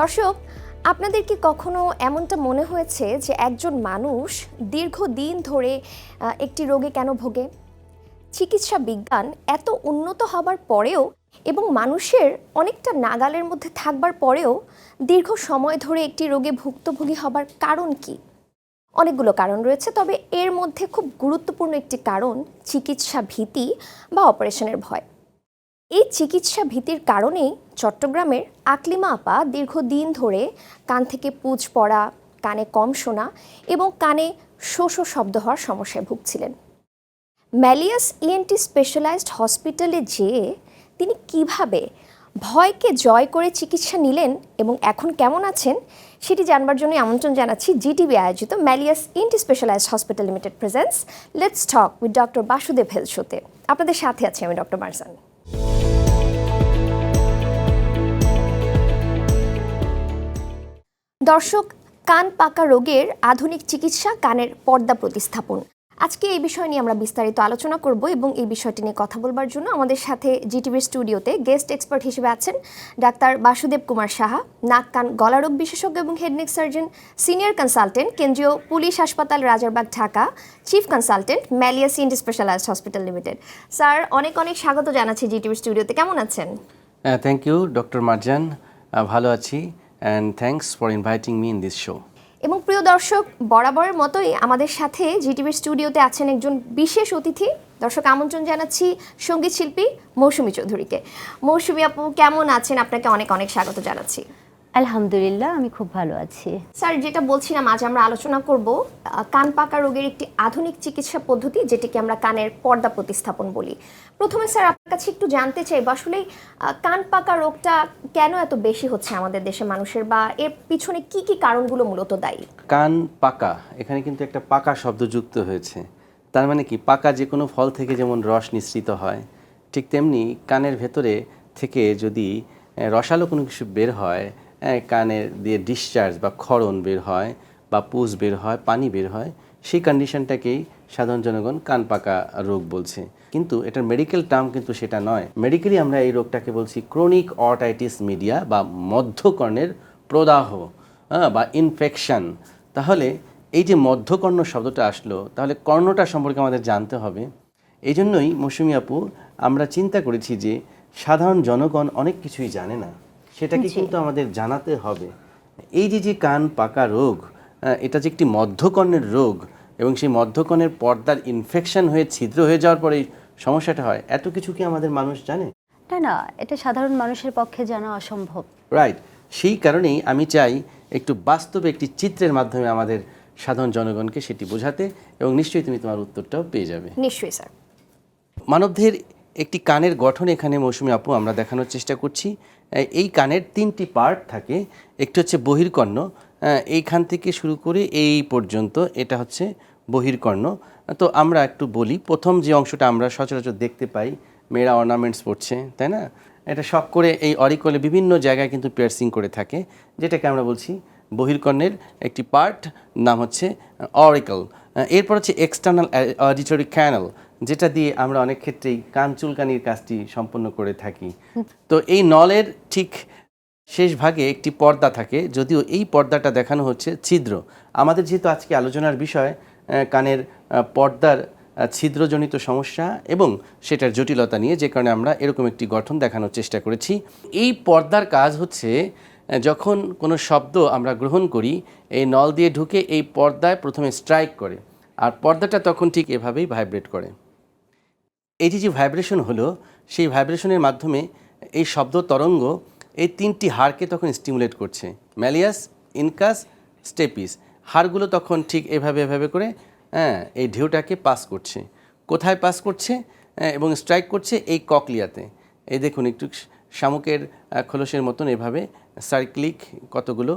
দর্শক, আপনাদের কি কখনো এমনটা মনে হয়েছে যে একজন মানুষ দীর্ঘদিন ধরে একটি রোগে কেন ভোগে? চিকিৎসা বিজ্ঞান এত উন্নত হবার পরেও এবং মানুষের অনেকটা নাগালের মধ্যে থাকবার পরেও দীর্ঘ সময় ধরে একটি রোগে ভুক্তভোগী হবার কারণ কি? অনেকগুলো কারণ রয়েছে, তবে এর মধ্যে খুব গুরুত্বপূর্ণ একটি কারণ চিকিৎসা ভীতি বা অপারেশনের ভয়। এই চিকিৎসা ভীতির কারণেই চট্টগ্রামের আকলিমা আপা দীর্ঘদিন ধরে কান থেকে পুঁজ পড়া, কানে কম শোনা এবং কানে শো শো শব্দ হওয়ার সমস্যায় ভুগছিলেন। ম্যালিয়াস ইএনটি স্পেশালাইজড হসপিটালে যেয়ে তিনি কিভাবে ভয়কে জয় করে চিকিৎসা নিলেন এবং এখন কেমন আছেন সেটি জানবার জন্য আমন্ত্রণ জানাচ্ছি জিটিভি আয়োজিত Malleus ENT specialized hospital limited presents let's talk with doctor Basudeb health শোতে। আপনাদের সাথে আছি আমি ডক্টর মারজান। দর্শক, কান পাকা রোগের আধুনিক চিকিৎসা, কানের পর্দা প্রতিস্থাপন, আজকে এই বিষয় নিয়ে আমরা বিস্তারিত আলোচনা করব এবং এই বিষয়টি নিয়ে কথা বলবার জন্য আমাদের সাথে জিটিভির স্টুডিওতে গেস্ট এক্সপার্ট হিসেবে আছেন ডাক্তার বাসুদেব কুমার সাহা, নাক কান গলা রোগ বিশেষজ্ঞ এবং head neck surgeon, senior consultant, কেন্দ্রীয় পুলিশ হাসপাতাল Rajarbagh Dhaka, chief consultant, Malleus ENT specialized hospital limited. Sir, অনেক অনেক স্বাগত জানাচ্ছি জিটিভির স্টুডিওতে। কেমন আছেন? থ্যাংক ইউ ডক্টর মারজান, ভালো আছি, and thanks for inviting me in this show. এবং প্রিয় দর্শক, বরাবরের মতোই আমাদের সাথে জিটিভির স্টুডিওতে আছেন একজন বিশেষ অতিথি। দর্শক, আমন্ত্রণ জানাচ্ছি সঙ্গীত শিল্পী মৌসুমী চৌধুরীকে। মৌসুমী আপু, কেমন আছেন? আপনাকে অনেক অনেক স্বাগত জানাচ্ছি। আলহামদুলিল্লাহ, আমি খুব ভালো আছি। স্যার, যেটা বলছিলাম, আজ আমরা আলোচনা করব কান পাকা রোগের একটি আধুনিক চিকিৎসা পদ্ধতি, যেটিকে আমরা কানের পর্দা প্রতিস্থাপন বলি। প্রথমে স্যার, আপনার কাছে একটু জানতে চাই, আসলে কান পাকা রোগটা কেন এত বেশি হচ্ছে আমাদের দেশে মানুষের, বা এর পিছনে কি কি কারণগুলো মূলত দায়ী? কান পাকা, এখানে কিন্তু একটা পাকা শব্দ যুক্ত হয়েছে। তার মানে কি, পাকা যে কোনো ফল থেকে যেমন রস নিঃসৃত হয়, ঠিক তেমনি কানের ভেতরে থেকে যদি রসালো কোনো কিছু বের হয়, কানের দিয়ে ডিসচার্জ বা ক্ষরণ বের হয় বা পুজ বের হয়, পানি বের হয়, সেই কন্ডিশনটাকেই সাধারণ জনগণ কান পাকা রোগ বলছে। কিন্তু এটার মেডিকেল টার্ম কিন্তু সেটা নয়। মেডিকেলি আমরা এই রোগটাকে বলছি ক্রনিক অটাইটিস মিডিয়া বা মধ্যকর্ণের প্রদাহ বা ইনফেকশন। তাহলে এই যে মধ্যকর্ণ শব্দটা আসলো, তাহলে কর্ণটা সম্পর্কে আমাদের জানতে হবে। এই জন্যই মৌসুমী আপু, আমরা চিন্তা করেছি যে সাধারণ জনগণ অনেক কিছুই জানে না, সেটাকে কিন্তু আমাদের জানাতে হবে। এই যে কান পাকা রোগ, এটা যে একটি মধ্যকর্ণের রোগ এবং সেই মধ্যকর্ণের পর্দার ইনফেকশন হয়ে ছিদ্র হয়ে যাওয়ার পরে সমস্যাটা হয়, এত কিছু কি আমাদের মানুষ জানে? না, এটা সাধারণ মানুষের পক্ষে জানা অসম্ভব। রাইট, সেই কারণেই আমি চাই একটু বাস্তবে একটি চিত্রের মাধ্যমে আমাদের সাধারণ জনগণকে সেটি বোঝাতে, এবং নিশ্চয়ই তুমি তোমার উত্তরটাও পেয়ে যাবে। নিশ্চয়ই স্যার। মানবদেহের একটি কানের গঠন এখানে মৌসুমী আপু আমরা দেখানোর চেষ্টা করছি। এই কানের তিনটি পার্ট থাকে। একটি হচ্ছে বহির্কর্ণ, এইখান থেকে শুরু করে এই পর্যন্ত এটা হচ্ছে বহির্কর্ণ। তো আমরা একটু বলি, প্রথম যে অংশটা আমরা সচরাচর দেখতে পাই, মেয়েরা অর্নামেন্টস পরছে, তাই না? এটা শখ করে এই অরিকলে বিভিন্ন জায়গায় কিন্তু পিয়ার্সিং করে থাকে, যেটাকে আমরা বলছি বহির্কর্ণের একটি পার্ট, নাম হচ্ছে অরিকল। এরপর হচ্ছে এক্সটার্নাল অডিটরি ক্যানাল, যেটা দিয়ে আমরা অনেক ক্ষেত্রেই কান চুলকানির কাজটি সম্পন্ন করে থাকি। তো এই নলের ঠিক শেষ ভাগে একটি পর্দা থাকে, যদিও এই পর্দাটা দেখানো হচ্ছে ছিদ্র। আমাদের যেহেতু আজকে আলোচনার বিষয় কানের পর্দার ছিদ্রজনিত সমস্যা এবং সেটার জটিলতা নিয়ে, যে কারণে আমরা এরকম একটি গঠন দেখানোর চেষ্টা করেছি। এই পর্দার কাজ হচ্ছে, যখন কোনো শব্দ আমরা গ্রহণ করি, এই নল দিয়ে ঢুকে এই পর্দায় প্রথমে স্ট্রাইক করে, আর পর্দাটা তখন ঠিক এভাবেই ভাইব্রেট করে। এই যে ভাইব্রেশন হলো, সেই ভাইব্রেশনের মাধ্যমে এই শব্দ তরঙ্গ এই তিনটি হাড়কে তখন স্টিমুলেট করছে, ম্যালিয়াস, ইনকাস, স্টেপিস। হাড়গুলো তখন ঠিক এভাবে করে এই ঢেউটাকে পাস করছে। কোথায় পাস করছে এবং স্ট্রাইক করছে? এই ককলিয়াতে। এই দেখুন, একটু শামুকের খোলসের মতন এভাবে সার্ক্লিক কতগুলো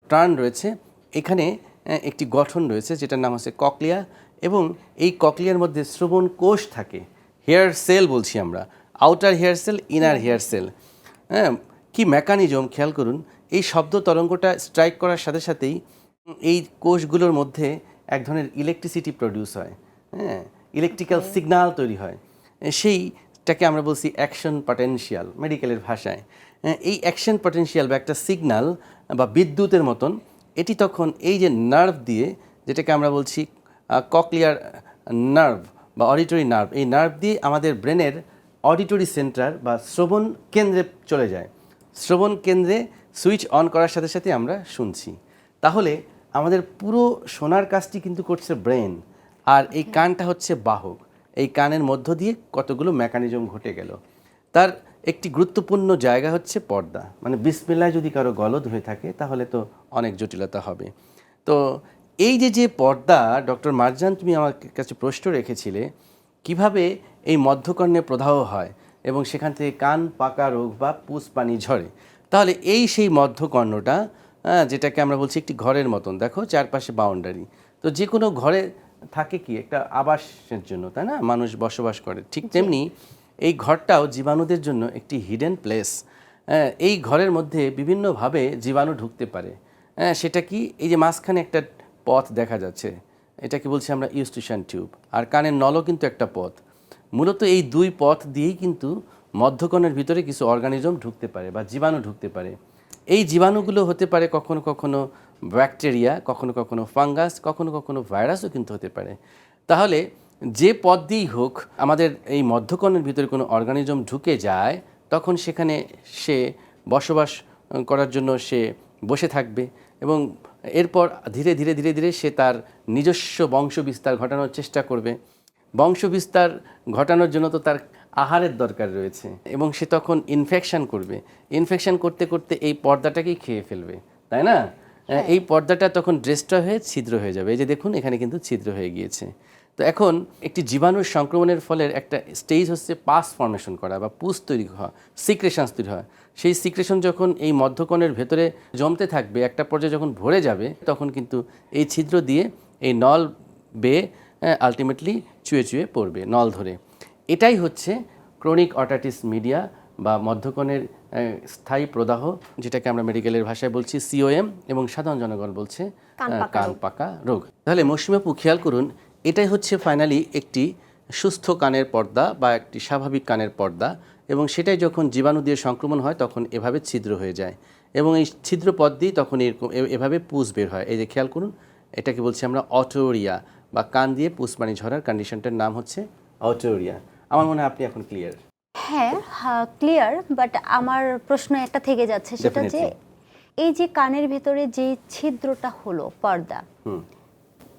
টার্ন রয়েছে। এখানে একটি গঠন রয়েছে যেটার নাম হচ্ছে ককলিয়া, এবং এই ককলিয়ার মধ্যে শ্রবণ কোষ থাকে, হেয়ার সেল বলছি আমরা, outer hair cell, inner hair cell. কি মেকানিজম খেয়াল করুন, এই শব্দ তরঙ্গটা স্ট্রাইক করার সাথে সাথেই এই কোষগুলোর মধ্যে এক ধরনের ইলেকট্রিসিটি প্রডিউস হয়, ইলেকট্রিক্যাল সিগন্যাল তৈরি হয়। সেই এটাকে আমরা বলছি অ্যাকশন পটেনশিয়াল মেডিকেলের ভাষায়। এই অ্যাকশন পটেনশিয়াল বা একটা সিগন্যাল বা বিদ্যুতের মতন এটি তখন এই যে নার্ভ দিয়ে, যেটাকে আমরা বলছি ককলিয়ার নার্ভ বা অডিটরি নার্ভ, এই নার্ভ দিয়ে আমাদের ব্রেনের অডিটরি সেন্টার বা শ্রবণ কেন্দ্রে চলে যায়। শ্রবণ কেন্দ্রে সুইচ অন করার সাথে সাথে আমরা শুনছি। তাহলে আমাদের পুরো শোনার কাজটি কিন্তু করছে ব্রেন, আর এই কানটা হচ্ছে বাহক। এই কানের মধ্য দিয়ে কতগুলো মেকানিজম ঘটে গেল। তার একটি গুরুত্বপূর্ণ জায়গা হচ্ছে পর্দা। মানে বিসমিল্লাহ যদি কারো গলদ হয়ে থাকে তাহলে তো অনেক জটিলতা হবে। তো এই যে পর্দা, ডক্টর মারজান তুমি আমার কাছে প্রশ্ন রেখেছিলে কিভাবে এই মধ্যকর্ণে প্রদাহ হয় এবং সেখান থেকে কান পাকা রোগ বা পুষ পানি ঝরে। তাহলে এই সেই মধ্যকর্ণটা, যেটাকে আমরা বলছি একটি ঘরের মতন, দেখো চারপাশে বাউন্ডারি। তো যে কোনো ঘরে থাকে কি একটা আবাসের জন্য, তাই না, মানুষ বসবাস করে, ঠিক তেমনি এই ঘরটাও জীবাণুদের জন্য একটি হিডেন প্লেস। এই ঘরের মধ্যে বিভিন্নভাবে জীবাণু ঢুকতে পারে। সেটা কি, এই যে মাঝখানে একটা পথ দেখা যাচ্ছে, এটাকে বলছি আমরা ইউস্টিশন টিউব, আর কানের নলও কিন্তু একটা পথ। মূলত এই দুই পথ দিয়েই কিন্তু মধ্যকর্ণের ভিতরে কিছু অর্গানিজম ঢুকতে পারে বা জীবাণু ঢুকতে পারে। এই জীবাণুগুলো হতে পারে কখনো কখনো ব্যাকটেরিয়া, কখনো কখনো ফাঙ্গাস, কখনো কখনো ভাইরাসও কিন্তু হতে পারে। তাহলে যে পথ দিয়েই হোক আমাদের এই মধ্যকর্ণের ভিতরে কোনো অর্গানিজম ঢুকে যায়, তখন সেখানে সে বসবাস করার জন্য সে বসে থাকবে এবং এরপর ধীরে ধীরে ধীরে ধীরে সে তার নিজস্ব বংশবিস্তার ঘটানোর চেষ্টা করবে। বংশবিস্তার ঘটানোর জন্য তো তার আহারের দরকার রয়েছে এবং সে তখন ইনফেকশন করবে। ইনফেকশন করতে করতে এই পর্দাটাকেই খেয়ে ফেলবে, তাই না? এই পর্দাটা তখন ড্রেস্ট্রয় হয়ে ছিদ্র হয়ে যাবে। এই যে দেখুন এখানে কিন্তু ছিদ্র হয়ে গিয়েছে। তো এখন একটি জীবাণুর সংক্রমণের ফলে একটা স্টেজ হচ্ছে পাস ফর্মেশন করা বা পুষ তৈরি হওয়া, সিক্রেশনস তৈরি হয়। সেই সিক্রেশন যখন এই মধ্যকর্ণের ভেতরে জমতে থাকবে, একটা পর্যায়ে যখন ভরে যাবে, তখন কিন্তু এই ছিদ্র দিয়ে এই নল বেয়ে আলটিমেটলি চুয়ে চুয়ে পড়বে নল ধরে। এটাই হচ্ছে ক্রনিক অটাইটিস মিডিয়া বা মধ্যকর্ণের স্থায়ী প্রদাহ, যেটাকে আমরা মেডিকেলের ভাষায় বলছি সিওএম, এবং সাধারণ জনগণ বলছে কান পাকা রোগ। তাহলে মৌসুমী আপু খেয়াল করুন, এটাই হচ্ছে ফাইনালি একটি সুস্থ কানের পর্দা বা একটি স্বাভাবিক কানের পর্দা, এবং সেটাই যখন জীবাণু দিয়ে সংক্রমণ হয় তখন এভাবে ছিদ্র হয়ে যায় এবং এই ছিদ্র পথ দিয়ে তখন এরকম এভাবে পুষ বের হয়। এই যে খেয়াল করুন, এটাকে বলছি আমরা অটোরিয়া বা কান দিয়ে পুষ পানি ঝরার কন্ডিশনটার নাম হচ্ছে অটোরিয়া। আমার মনে হয় আপনি এখন ক্লিয়ার। হ্যাঁ, ক্লিয়ার, বাট আমার প্রশ্ন একটা থেকে যাচ্ছে, সেটা যে এই যে কানের ভেতরে যে ছিদ্রটা হলো পর্দা,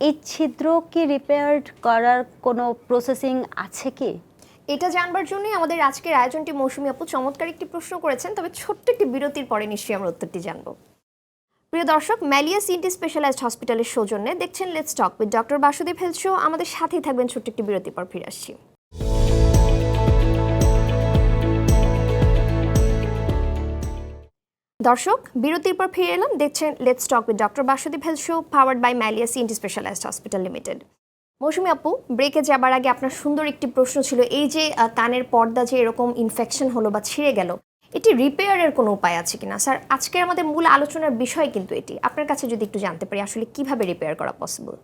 এই ছিদ্র কি রিপেয়ার করার কোনো প্রসেসিং আছে কি? এটা জানবার জন্যই আমাদের আজকের আয়োজনটি মৌসুমী আপু চমৎকার একটি প্রশ্ন করেছেন, তবে ছোট্ট একটি বিরতির পরে নিশ্চয়ই আমরা উত্তরটি জানব। প্রিয় দর্শক, ম্যালিয়া সিএনটি স্পেশালাইজড হসপিটালের সৌজন্যে দেখছেন let's talk with doctor Basudeb health show. আমাদের সাথেই থাকবেন, ছোট্ট একটি বিরতির পর ফিরে আসছি। দর্শক, বিরতির পর ফিরে এলাম, দেখছেন let's talk with doctor Basudeb health show, powered by Malleus ENT specialized hospital limited. Mousumi আপু, ব্রেকে যাবার আগে আপনার সুন্দর একটি প্রশ্ন ছিল, এই যে কানের পর্দা যে এরকম ইনফেকশন হলো বা ছিঁড়ে গেল, এটি রিপেয়ারের কোনো উপায় আছে কিনা? স্যার, আজকে আমাদের মূল আলোচনার বিষয় কিন্তু এটি। আপনার কাছে যদি একটু জানতে পারি আসলে কিভাবে রিপেয়ার করা পসিবল।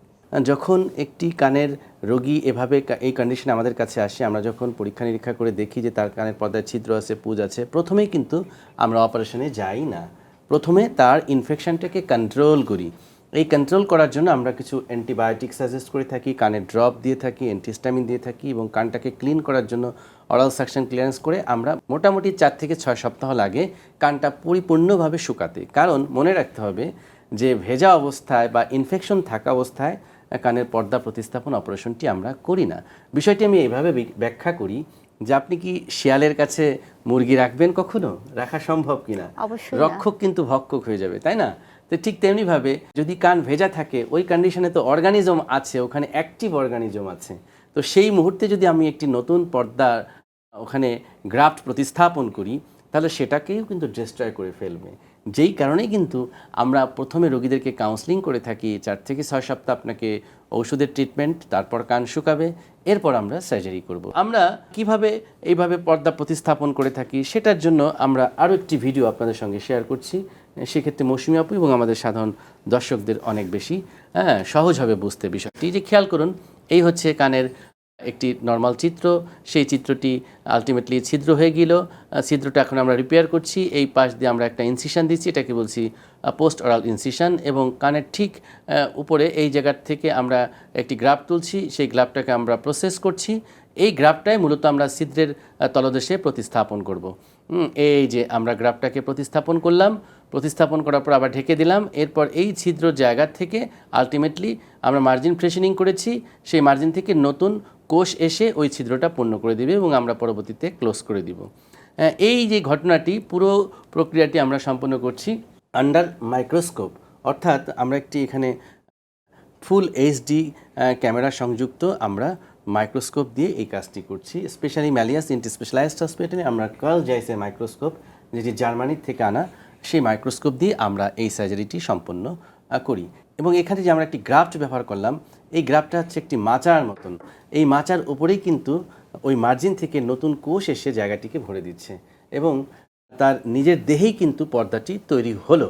যখন একটি কানের রোগী এভাবে এই কন্ডিশনে আমাদের কাছে আসে, আমরা যখন পরীক্ষা নিরীক্ষা করে দেখি যে তার কানের পর্দায় ছিদ্র আছে, পুজ আছে, প্রথমেই কিন্তু আমরা অপারেশনে যাই না। প্রথমে তার ইনফেকশনটাকে কন্ট্রোল করি। এই কন্ট্রোল করার জন্য আমরা কিছু অ্যান্টিবায়োটিক সাজেস্ট করে থাকি, কানের ড্রপ দিয়ে থাকি, অ্যান্টিহিস্টামিন দিয়ে থাকি, এবং কানটাকে ক্লিন করার জন্য অরাল সাকশন ক্লিয়ারেন্স করে আমরা মোটামুটি 4 থেকে 6 সপ্তাহ লাগে কানটা পরিপূর্ণভাবে শুকাতে। কারণ মনে রাখতে হবে যে ভেজা অবস্থায় বা ইনফেকশন থাকা অবস্থায় কানের পর্দা প্রতিস্থাপন অপারেশনটি আমরা করি না। বিষয়টি আমি এইভাবে ব্যাখ্যা করি যে আপনি কি শিয়ালের কাছে মুরগি রাখবেন? কখনো রাখা সম্ভব কিনা? অবশ্যই রক্ষক কিন্তু ভক্ষক হয়ে যাবে, তাই না? তো ঠিক তেমনিভাবে যদি কান ভেজা থাকে, ওই কন্ডিশনে তো অর্গানিজম আছে, ওখানে অ্যাক্টিভ অর্গানিজম আছে। তো সেই মুহূর্তে যদি আমি একটি নতুন পর্দা ওখানে গ্রাফট প্রতিস্থাপন করি, তাহলে সেটাকেও কিন্তু ডিস্ট্রয় করে ফেলবে। যেই কারণে কিন্তু আমরা প্রথমে রোগীদেরকে কাউন্সেলিং করে থাকি, 4 থেকে 6 সপ্তাহ আপনাকে ওষুধের ট্রিটমেন্ট, তারপর কান শুকাবে, এরপর আমরা সার্জারি করব। আমরা কিভাবে এইভাবে পর্দা প্রতিস্থাপন করে থাকি সেটার জন্য আমরা আরও একটি ভিডিও আপনাদের সঙ্গে শেয়ার করছি। সেক্ষেত্রে মৌসুমী আপু এবং আমাদের সাধারণ দর্শকদের অনেক বেশি সহজ হবে বুঝতে বিষয়টি। যে খেয়াল করুন, এই হচ্ছে কানের একটি নর্মাল চিত্র, সেই চিত্রটি আলটিমেটলি ছিদ্র হয়ে গেল। ছিদ্রটা এখন আমরা রিপেয়ার করছি, এই পাশ দিয়ে আমরা একটা ইনসিশন দিচ্ছি, এটাকে বলছি পোস্ট অরাল ইনসিশন, এবং কানের ঠিক উপরে এই জায়গার থেকে আমরা একটি গ্রাফ তুলছি, সেই গ্রাফটাকে আমরা প্রসেস করছি। এই গ্রাফটাই মূলত আমরা ছিদ্রের তলদেশে প্রতিস্থাপন করব। এই যে আমরা গ্রাফটাকে প্রতিস্থাপন করলাম, প্রতিস্থাপন করার পর আবার ঢেকে দিলাম, এরপর এই ছিদ্র জায়গা থেকে আলটিমেটলি আমরা মার্জিন ফ্রেশনিং করেছি, সেই মার্জিন থেকে নতুন কোষ এসে ওই ছিদ্রটা পূর্ণ করে দিবে এবং আমরা পরবর্তীতে ক্লোজ করে দিব। এই যে ঘটনাটি, পুরো প্রক্রিয়াটি আমরা সম্পন্ন করছি আন্ডার মাইক্রোস্কোপ, অর্থাৎ আমরা একটি এখানে ফুল এইচডি ক্যামেরা সংযুক্ত আমরা মাইক্রোস্কোপ দিয়ে এই কাজটি করছি। স্পেশালি ম্যালিয়াস ইন্টি স্পেশালাইজড হসপিটালে আমরা কার্ল জাইসে মাইক্রোস্কোপ, যেটি জার্মানির থেকে আনা, সেই মাইক্রোস্কোপ দিয়ে আমরা এই সার্জারিটি সম্পন্ন করি। এবং এখানে যে আমরা একটি গ্রাফট ব্যবহার করলাম, এই গ্রাফটা হচ্ছে একটি মাচার মতন, এই মাচার উপরেই কিন্তু ওই মার্জিন থেকে নতুন কোষ এসে জায়গাটিকে ভরে দিচ্ছে এবং তার নিজের দেহেই কিন্তু পর্দাটি তৈরি হলো।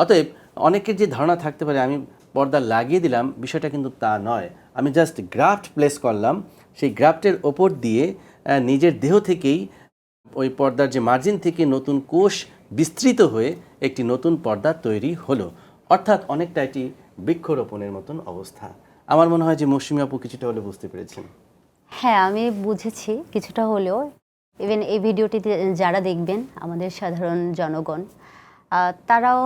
অতএব অনেকের যে ধারণা থাকতে পারে আমি পর্দা লাগিয়ে দিলাম, বিষয়টা কিন্তু তা নয়। আমি জাস্ট গ্রাফট প্লেস করলাম, সেই গ্রাফটের ওপর দিয়ে নিজের দেহ থেকেই ওই পর্দার যে মার্জিন থেকে নতুন কোষ বিস্তৃত হয়ে একটি নতুন পর্দা তৈরি হলো। অর্থাৎ অনেকটা এটি বৃক্ষরোপণের মতন অবস্থা। আমার মনে হয় যে মৌসুমী আপু কিছুটা হলে বুঝতে পেরেছেন। হ্যাঁ, আমি বুঝেছি কিছুটা হলেও। ইভেন এই ভিডিওটিতে যারা দেখবেন, আমাদের সাধারণ জনগণ, তারাও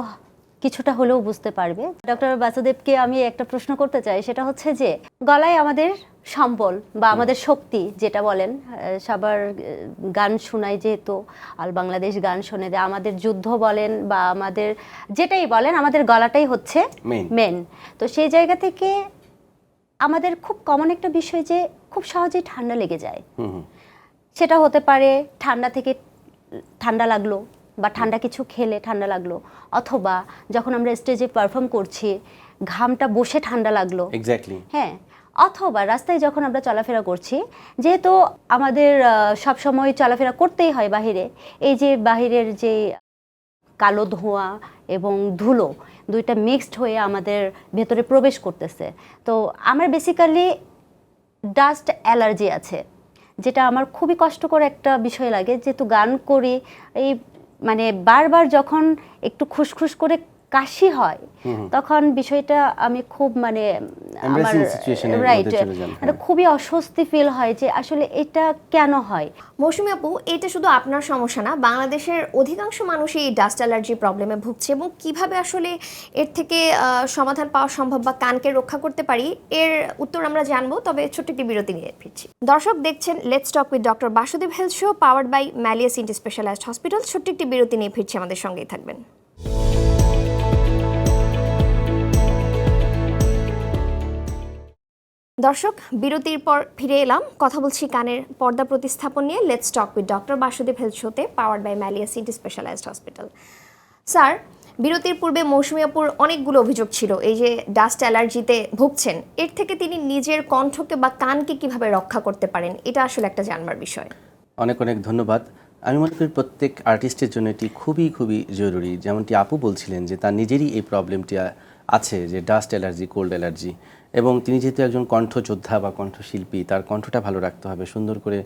কিছুটা হলেও বুঝতে পারবে। ডক্টর বাসুদেবকে আমি একটা প্রশ্ন করতে চাই, সেটা হচ্ছে যে গলায় আমাদের সম্বল বা আমাদের শক্তি যেটা বলেন, সবার গান শোনায় যেহেতু, আল বাংলাদেশ গান শোনে, যে আমাদের যুদ্ধ বলেন বা আমাদের যেটাই বলেন, আমাদের গলাটাই হচ্ছে মেন। তো সেই জায়গা থেকে আমাদের খুব কমন একটা বিষয় যে খুব সহজেই ঠান্ডা লেগে যায়। সেটা হতে পারে ঠান্ডা থেকে ঠান্ডা লাগলো, বা ঠান্ডা কিছু খেলে ঠান্ডা লাগলো, অথবা যখন আমরা স্টেজে পারফর্ম করছি ঘামটা বসে ঠান্ডা লাগলো। এক্স্যাক্টলি। হ্যাঁ, অথবা রাস্তায় যখন আমরা চলাফেরা করছি, যেহেতু আমাদের সব সময় চলাফেরা করতেই হয় বাহিরে, এই যে বাহিরের যে কালো ধোঁয়া এবং ধুলো দুইটা মিক্সড হয়ে আমাদের ভেতরে প্রবেশ করতেছে। তো আমার বেসিক্যালি ডাস্ট অ্যালার্জি আছে, যেটা আমার খুবই কষ্টকর একটা বিষয় লাগে, যেহেতু গান করি। এই মানে বারবার যখন একটু খুসখুস করে কাশি হয়, তখন বিষয়টা আমি খুব মানে আমার রাইট, এটা খুবই অস্বস্তি ফিল হয় যে আসলে এটা কেন হয়। মৌসুমী আপু, এটা শুধু আপনার সমস্যা না, বাংলাদেশের অধিকাংশ মানুষই এই ডাস্ট অ্যালার্জি প্রবলেমে ভুগছে, এবং কিভাবে আসলে এর থেকে সমাধান পাওয়া সম্ভব বা কানকে রক্ষা করতে পারি, এর উত্তর আমরা জানবো, তবে ছোট্ট একটি বিরতি নিয়ে ফিরছি। দর্শক দেখছেন let's talk with doctor Basudeb health show, powered by Malleus ENT specialized hospital. ছোট্ট একটি বিরতি নিয়ে ফিরছি, আমাদের সঙ্গেই থাকবেন। দর্শক, বিরতির পর ফিরে এলাম, কথা বলছি কানের পর্দা প্রতিস্থাপন নিয়ে let's talk with doctor Basudeb health শোতে, powered by Malleus ENT specialized hospital. Sir, বিরতির পূর্বে মৌসুমী আপুর অনেকগুলো অভিযোগ ছিল এই যে ডাস্ট অ্যালার্জিতে ভুগছেন, এর থেকে তিনি নিজের কণ্ঠকে বা কানকে কিভাবে রক্ষা করতে পারেন, এটা আসলে একটা জানবার বিষয়। অনেক অনেক ধন্যবাদ। আমি মনে করি প্রত্যেক আর্টিস্টের জন্য এটি খুবই খুবই জরুরি। যেমনটি আপু বলছিলেন যে তার নিজেরই এই প্রবলেমটি আছে, যে ডাস্ট অ্যালার্জি, কোল্ড অ্যালার্জি, এবং তিনি যেহেতু একজন কণ্ঠযোদ্ধা বা কণ্ঠশিল্পী, তার কণ্ঠটা ভালো রাখতে হবে, সুন্দর করে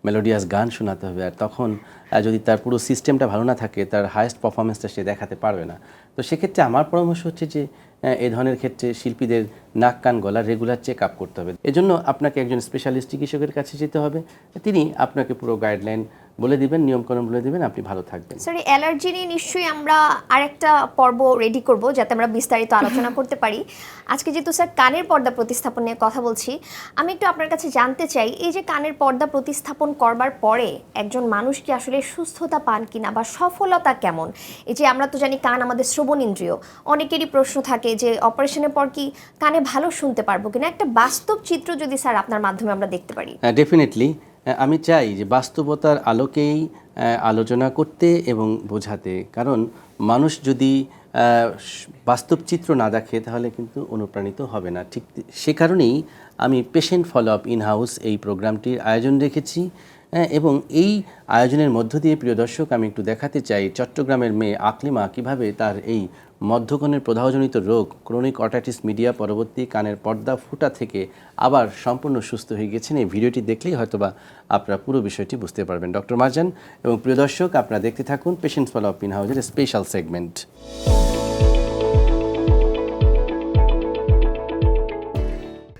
মেলোডিয়াস গান শোনাতে হবে। আর তখন যদি তার পুরো সিস্টেমটা ভালো না থাকে, তার হায়েস্ট পারফরমেন্সটা সে দেখাতে পারবে না। তো সেক্ষেত্রে আমার পরামর্শ হচ্ছে যে এই ধরনের ক্ষেত্রে শিল্পীদের নাক কান গলা রেগুলার চেক আপ করতে হবে। এজন্য আপনাকে একজন স্পেশালিস্ট চিকিৎসকের কাছে যেতে হবে, তিনি আপনাকে পুরো গাইডলাইন বলে দিবেন, নিয়মকানুন বলে দিবেন, আপনি ভালো থাকবেন। স্যার, অ্যালার্জি নিয়ে নিশ্চয়ই আমরা আরেকটা পর্ব রেডি করব, যাতে আমরা বিস্তারিত আলোচনা করতে পারি। আজকে যেহেতু স্যার কানের পর্দা প্রতিস্থাপন নিয়ে কথা বলছি, আমি একটু আপনার কাছে জানতে চাই, এই যে কানের পর্দা প্রতিস্থাপন করবার পরে একজন মানুষ কি আসলে সুস্থতা পান কিনা বা সফলতা কেমন? এই যে আমরা তো জানি কান আমাদের শ্রবণ ইন্দ্রিয়, অনেকেরই প্রশ্ন থাকে যে অপারেশনের পর কি কানে ভালো শুনতে পারবো কিনা, একটা বাস্তব চিত্র যদি স্যার আপনার মাধ্যমে আমরা দেখতে পারি। ডেফিনেটলি আমি চাই যে বাস্তবতার আলোকেই আলোচনা করতে এবং বোঝাতে, কারণ মানুষ যদি বাস্তব চিত্র না দেখে তাহলে কিন্তু অনুপ্রাণিত হবে না। ঠিক সে কারণেই আমি patient follow up in house এই প্রোগ্রামটির আয়োজন রেখেছি, এবং এই আয়োজনের মধ্য দিয়ে প্রিয় দর্শক আমি একটু দেখাতে চাই চট্টগ্রামের মেয়ে আকলিমা কিভাবে তার এই মধ্যকণের প্রদাহজনিত রোগ ক্রনিক অটাইটিস মিডিয়া পরবর্তী কানের পর্দা ফুটা থেকে আবার সম্পূর্ণ সুস্থ হয়ে গেছেন। এই ভিডিওটি দেখলেই হয়তোবা আপনারা পুরো বিষয়টি বুঝতে পারবেন। ডক্টর মারজান এবং প্রিয় দর্শক আপনারা দেখতে থাকুন পেশেন্টস ফলো আপ ইন হাউজের স্পেশাল সেগমেন্ট।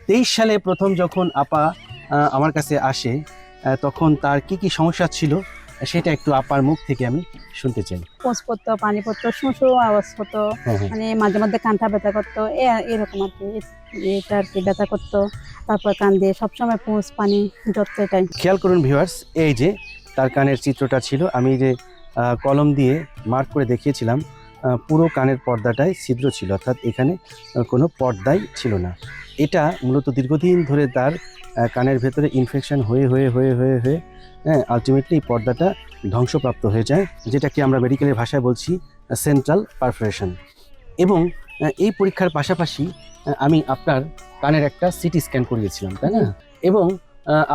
23 সালে প্রথম যখন আপা আমার কাছে আসে তখন তার কি কি সমস্যা ছিল সেটা একটু আপার মুখ থেকে আমি শুনতে চাই। পোঁচ পড়তো, পানি পড়তো, শুঁশু আওয়াজ হতো, মানে মাঝে মধ্যে কানটা ব্যথা করতো, এরকম আর কি। এটা আর কি ব্যথা করতো, তারপর কান দিয়ে সবসময় পোঁচ পানি জড়তো, এটাই। খেয়াল করুন ভিউয়ার্স, এই যে তার কানের চিত্রটা ছিল, আমি যে কলম দিয়ে মার্ক করে দেখিয়েছিলাম, পুরো কানের পর্দাটায় ছিদ্র ছিল, অর্থাৎ এখানে কোনো পর্দাই ছিল না। এটা মূলত দীর্ঘদিন ধরে তার কানের ভেতরে ইনফেকশন হয়ে হয়ে হয়ে হয়ে হয়ে আলটিমেটলি পর্দাটা ধ্বংসপ্রাপ্ত হয়ে যায়, যেটাকে আমরা মেডিকেলের ভাষায় বলছি সেন্ট্রাল পারফোরেশন। এবং এই পরীক্ষার পাশাপাশি আমি আপনার কানের একটা সিটি স্ক্যান করিয়েছিলাম, তাই না? এবং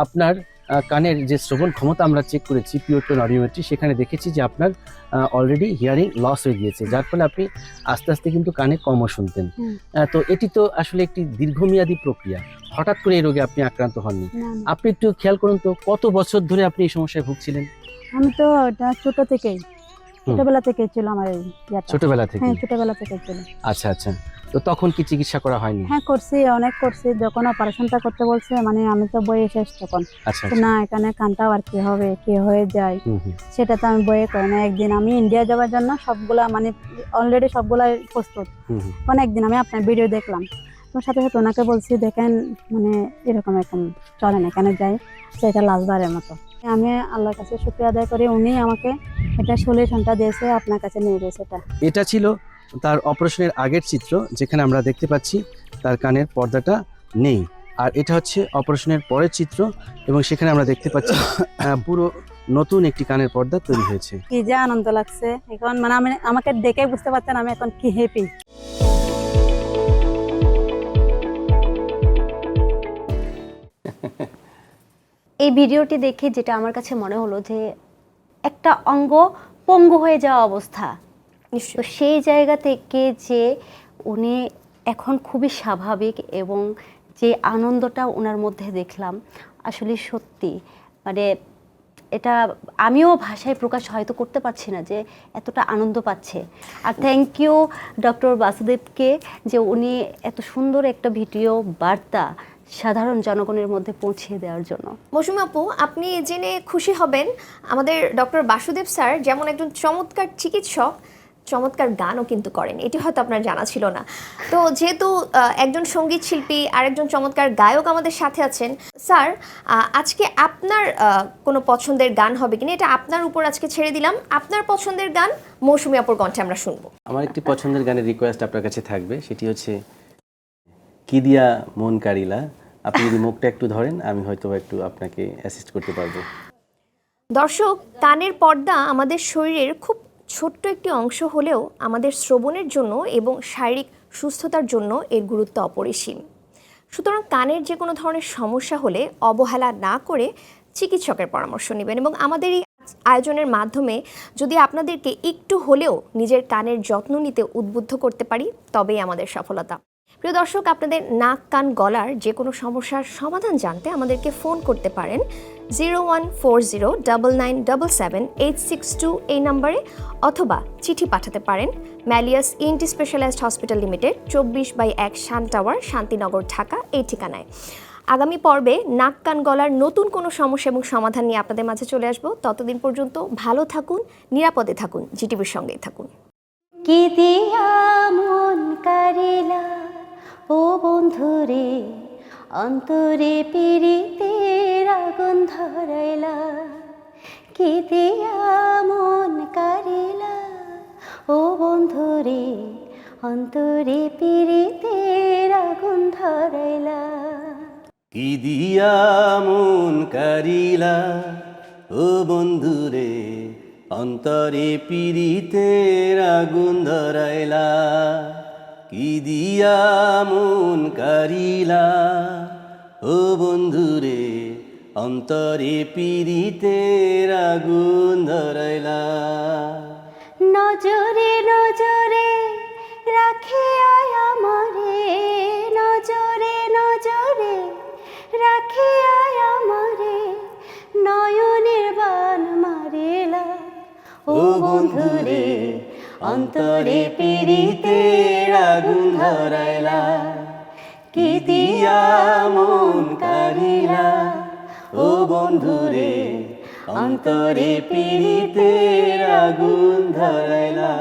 আপনার কানের যে শ্রবণ ক্ষমতা আমরা চেক করেছি পিওর টোন অডিওমেট্রি, সেখানে দেখেছি যে আপনার অলরেডি হিয়ারিং লস হয়ে গিয়েছে, যার ফলে আপনি আস্তে আস্তে কিন্তু কানে কমও শুনতেন। তো এটি তো আসলে একটি দীর্ঘমেয়াদী প্রক্রিয়া, হঠাৎ করে এই রোগে আপনি আক্রান্ত হননি। আপনি একটু খেয়াল করুন তো, কত বছর ধরে আপনি এই সমস্যায় ভুগছিলেন? আমি তো এটা ছোটবেলা থেকেই ছিল আমার এই ইয়েটা। ছোটবেলা থেকে? হ্যাঁ, ছোটবেলা থেকে ছিল। আচ্ছা আচ্ছা, তো তখন কি চিকিৎসা করা হয়নি? হ্যাঁ, করছি, অনেক করছি। যখন অপারেশনটা করতে বলছে, মানে আমি তো বইয়ে শেষ তখন। আচ্ছা তো না, এখানে কানটাও আর কি হবে, কি হয়ে যায়, সেটা তো আমি বইয়ে করি না। একদিন আমি ইন্ডিয়া যাওয়ার জন্য সবগুলা, মানে অলরেডি সবগুলাই প্রস্তুত। একদিন আমি আপনার ভিডিও দেখলাম, তো সাথে সাথে ওনাকে বলছি, দেখেন মানে এরকম চলে না, এখানে যাই, সেটা লাস্টবারের মতো। আমি আল্লাহর কাছে শুকরিয়া আদায় করি, উনি আমাকে এটা সলিউশনটা দিয়েছে, আপনার কাছে নিয়ে গেছে। এটা ছিল তার অপারেশনের আগের চিত্র, যেখানে আমরা দেখতে পাচ্ছি তার কানের পর্দাটা নেই। আর এটা হচ্ছে অপারেশনের পরের চিত্র, এবং সেখানে আমরা দেখতে পাচ্ছি পুরো নতুন একটি কানের পর্দা তৈরি হয়েছে। কি যে আনন্দ লাগছে এখন, মানে আমাকে দেখে বুঝতে পারছেন আমি এখন কি হ্যাপি। এই ভিডিওটি দেখে যেটা আমার কাছে মনে হলো যে একটা অঙ্গ পঙ্গু হয়ে যাওয়া অবস্থা, তো সেই জায়গা থেকে যে উনি এখন খুবই স্বাভাবিক, এবং যে আনন্দটা ওনার মধ্যে দেখলাম, আসলে সত্যি মানে এটা আমিও ভাষায় প্রকাশ হয়তো করতে পারছি না যে এতটা আনন্দ পাচ্ছে। আর থ্যাংক ইউ ডক্টর বাসুদেবকে, যে উনি এত সুন্দর একটা ভিডিও বার্তা সাধারণ জনগণের মধ্যে পৌঁছে দেওয়ার জন্য। মৌসুমী আপু, আপনি জেনে খুশি হবেন, আমাদের ডক্টর বাসুদেব স্যার যেমন একজন চমৎকার চিকিৎসক, চমৎকার গানও কিন্তু করেন, এটি হয়তো আপনার জানা ছিল না। তো যেহেতু একজন সঙ্গীত শিল্পী আর একজন চমৎকার গায়ক আমাদের সাথে আছেন, স্যার আজকে আপনার কোনো পছন্দের গান হবে কিনা, এটা আপনার উপর আজকে ছেড়ে দিলাম। আপনার পছন্দের গান মৌসুমী আপুর কণ্ঠে আমরা শুনবো। আমার একটি পছন্দের গানের রিকোয়েস্ট আপনার কাছে থাকবে, সেটি হচ্ছে কি দিয়া মন কারিলা। আপনি যদি মুখটা একটু ধরেন, আমি হয়তো একটু আপনাকে অ্যাসিস্ট করতে পারবো। দর্শক, কানের পর্দা আমাদের শরীরের খুব ছোট্ট একটি অংশ হলেও আমাদের শ্রবণের জন্য এবং শারীরিক সুস্থতার জন্য এর গুরুত্ব অপরিসীম। সুতরাং কানের যে কোনো ধরনের সমস্যা হলে অবহেলা না করে চিকিৎসকের পরামর্শ নেবেন, এবং আমাদের এই আয়োজনের মাধ্যমে যদি আপনাদেরকে একটু হলেও নিজের কানের যত্ন নিতে উদ্বুদ্ধ করতে পারি, তবেই আমাদের সফলতা। প্রিয় দর্শক, আপনাদের নাক কান গলার যে কোনো সমস্যার সমাধান জানতে আমাদেরকে ফোন করতে পারেন 014099777862 এই নম্বরে, অথবা চিঠি পাঠাতে পারেন Malleus ENT specialized hospital limited, 24/1 Shan tower, Shantinagar, Dhaka এই ঠিকানায়। আগামী পর্বে নাক কান গলার নতুন কোনো সমস্যা এবং সমাধান নিয়ে আপনাদের মাঝে চলে আসবো। ততদিন পর্যন্ত ভালো থাকুন, নিরাপদে থাকুন, জিটিভির সঙ্গেই থাকুন। কি দিয়া মন কারিলা ও বন্ধুরে, অন্তরে পিরিতের আগুন ধরাইলা। কি দিয়া মন কারিলা ও বন্ধুরে, অন্তরে পিরিতের আগুন ধরাইলা। কি দিয়া মন কারিলা ও বন্ধুরে, অন্তরে পিরিতের আগুন ধরাইলা। কি দিয়া মন কারিলা ও বন্ধুরে, অন্তরে পীড়িতের আগুন ধরাইলা। নজরে নজরে রাখিয়াই আমারে, নজরে নজরে রাখিয়াই আমারে, নয়নের বান মারিলা। ও বন্ধুরে অন্তরে পীড়িতের আগুন ধরাইলা, কি দিয়া মন কারিলা। ও বন্ধুরে অন্তরে পীড়িতের আগুন ধরাইলা।